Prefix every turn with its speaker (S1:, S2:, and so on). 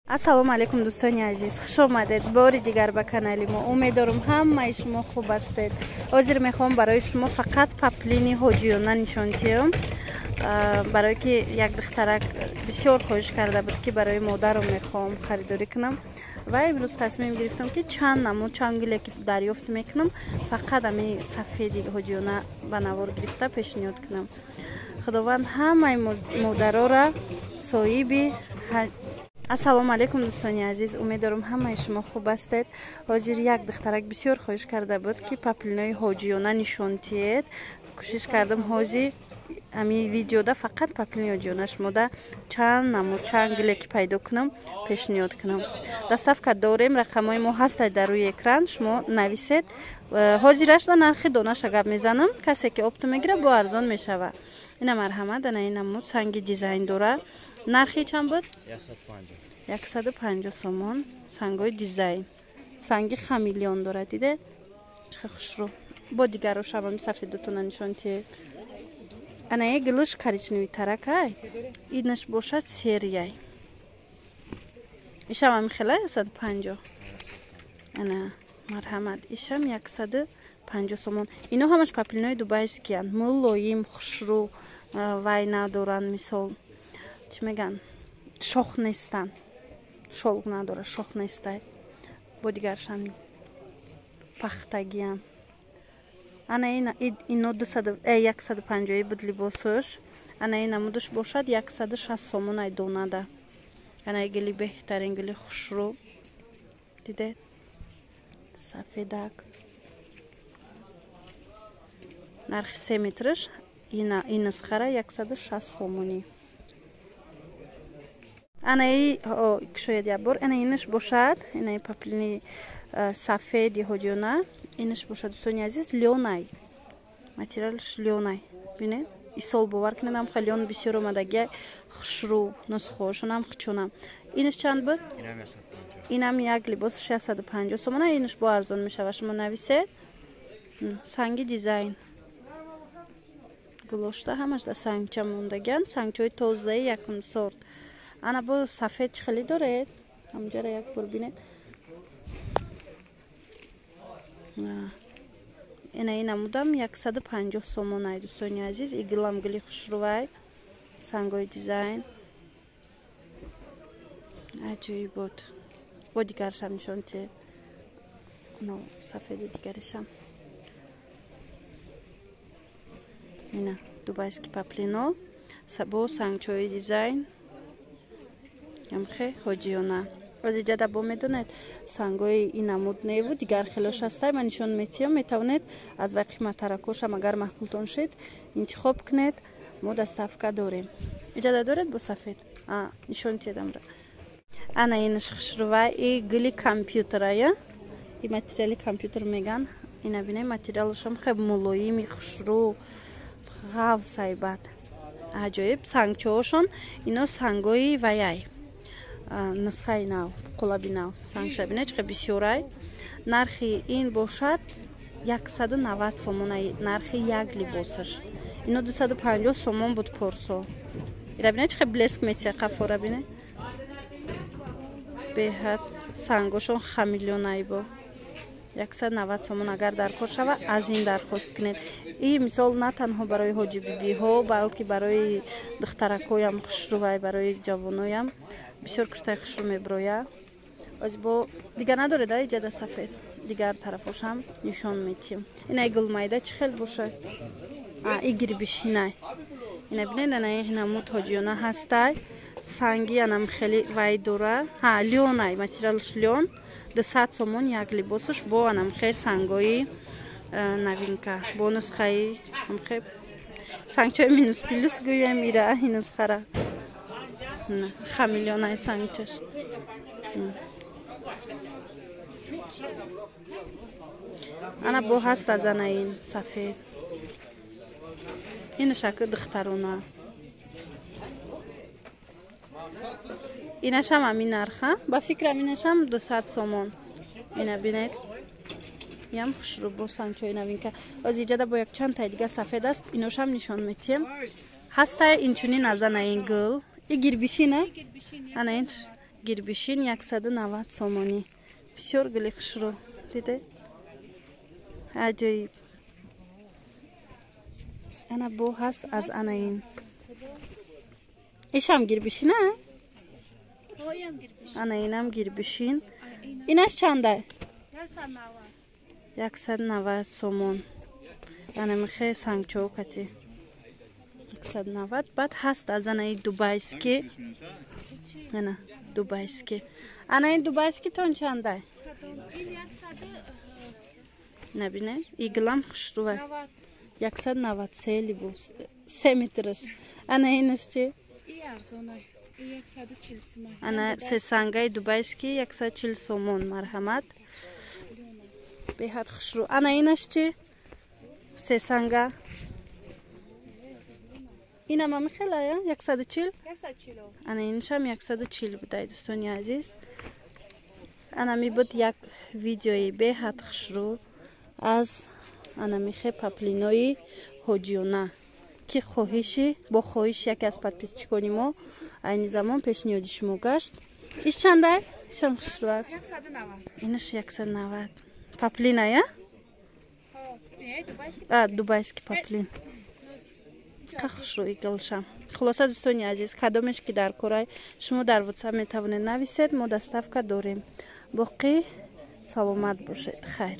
S1: ассалому алайкум дӯстони азиз, хуш омадед бори дигар ба канали мо. Умедворам ҳамаи шумо хуб ҳастед. ҳозир мехоҳам барои шумо фақат паплини ҳоҷиёна нишон диҳам, барое ки як духтарак бисёр хоҳиш карда буд ки барои модарам мехоҳам харидорӣ кунам ва имрӯз тасмим гирифтам ки чанд намуд чанд гуле ки дарёфт мекунам фақат ами сафеди ҳоҷиёна ба навор гирифта пешниҳод кунам. худованд ҳамаи модарора соҳиби ассалому алайкум дӯстони азиз, умедворам ҳамаи шумо хуб ҳастед. ҳозир як духтарак бисёр хоҳиш карда буд ки паплинои ҳоҷиёна нишон диҳед. кӯшиш кардам ҳозир ами видеода фақат паплини ҳоҷиёна шумода чанд намуд чанд гуле ки пайдо кунам пешниҳод кунам. доставка дорем, рақамҳои мо ҳастад дар рӯи экран, шумо нависед. ҳозирашда нархи донаша гап мезанам, касе ки опту мегира бо арзон мешава. ина марҳамат ана ин намуд санги дизайн дора. нархи чанд буд? 150 сомон. сангои дизайн, санги хамелеон дора. диде чӣ хушрӯ. бо дигаро шавами сафедотона нишон тиҳед. ана е гилуш коричневый таракай, инаш бошад серияй. ишам ами хела 150. ана марҳамат, ишам 150 сомон. ино ҳамаш паплинои дубайскиянд, мулоим, хушрӯ, вай надоранд, мисол чӣ меган, шох нестанд, шолг надора, шох нестай. бо дигаршам пахтагиянд. ана ино 150 буд либосуш. ана ин намудуш бошад 160 сомон ай донада. ана гили беҳтарин гили хушрӯ. дидед? сафедак. нархи 3 метраш ин нусхара 160 сомонӣ. ана шояд як бор ана инаш бошад, ина паплини сафеди ҳоҷиёна, инаш бошад дӯстони азиз, лёнай, материалш лёнай. бинед, исол бовар кунед, ам лён бисёр омадагия хушрӯ нусхоашон ам хучонам. инаш чанд буд? инам як либос 650 сомон, инаш бо арзон мешава. шумо нависед. санги дизайн гулошта ҳамашда сангча мондагианд, сангчаҳои тозаи якум сорт. ана бо сафед чӣ хеле доред? ҳамҷара як бор бинед. ина ин намудам 150 сомон ай дӯстони азиз. игилам гили хушрӯвай, сангои дизайн аҷоиб буд. бо дигаршам нишон тиҳед. сафеди дигаришам ина дубайски паплино бо сангчои дизайн ямхе ҳоҷиёна. озиҷада бо медонед сангои ин намуд неву дигар хелош ҳастай. ман нишон метиҳам, метавонед аз вай қиматтаракошам агар маҳқултон шид интихоб кунед. мо доставка дорем. иҷада доред бо сафед? нишон тиҳедамра. ана инаш хушрӯвай, и гили компютерая, и материали компютер меган. ина бинед материалашам хеб мулоими хушрӯ, ғавс айбат, аҷоиб. сангчаҳошон ино сангои ваяй, нусхаи нав, қулаби нав сангша бинед чиқа бисёрай. нархи ин бошад 190 сомон ай нархи як либосаш. ино 250 сомон буд порсо. ира бинед чиқа блеск метия қафора бинед. беҳад сангошон хамелеон айбо 190 сомон агар дар кор шава аз ин дархост кунед. ин мисол на танҳо барои ҳоҷибибиҳо, балки барои духтаракоям хушрӯвай, барои ҷавоноям бисёр куртаи хушрӯ меброя. бо дигар надоред иҷада сафед? дигар тарафошам нишон метиҳам. ина гулмайда чӣ хел бошад? и гирбишинай. ина бинед ана ин намуд ҳоҷиёна ҳастай. санги анам хеле вай дора. лёнай, материалш лён. 200 сомон як либосаш бо анамхе сангои новинка, бо нусхаи амхе сангчаи минус плюс гӯям ира ин нусхара. хамелеонай сангчаш. ана бо ҳаст аз ана ин сафед. ин шакли духтарона. инашам амин нарха. ба фикрам инашам 200 сомон. ина бинед. ям хушрӯ бо сангчои новинка. озиҷада бо як чанд тай дига сафед аст. иношам нишон метиҳам. ҳастай инчунин аз ана ин гул. И гирбишина? ана ин гирбишин 190 сомонӣ. Бисёр гули хушрӯ. Диде? Аҷоиб. Ана бо ҳаст аз анаин. Ишам гирбишин, а? Анаинам гирбишин. Инаш чанда? 190 сомон. Ана михе сангчоукати. 190. Баъд ҳаст аз анаи дубайски. Ана дубайски. Анаи дубайски тон чанда? Набине? Иглам хушрӯва. 190 сели бус. 3 метраш. Анаинаш чи? Ана сесангаи дубайски 140 сомон. Марҳамат. Беҳад хушрӯ. Анаинаш чи? Сесанга. Инам ам хела я 140? 140. Ана иншам 140 будай дӯстони азиз. Ана мебуд як видеои беҳад хушрӯ аз ана михе паплинои ҳоҷиёна ки хоҳиши бо хоҳиш яке аз подписчикони мо айни замон пешниҳоди шумо гашт. Иш чанда? Ишам хушрӯ. 190. Инаш 190. Паплина я? Дубайский паплин. Ка хушрӯ иглшам. Хулоса дӯстони азиз, кадомеш ки дар корай шумо дар WhatsApp метавонед нависед, мо доставка дорем. Боқӣ саломат бошед. Хайр.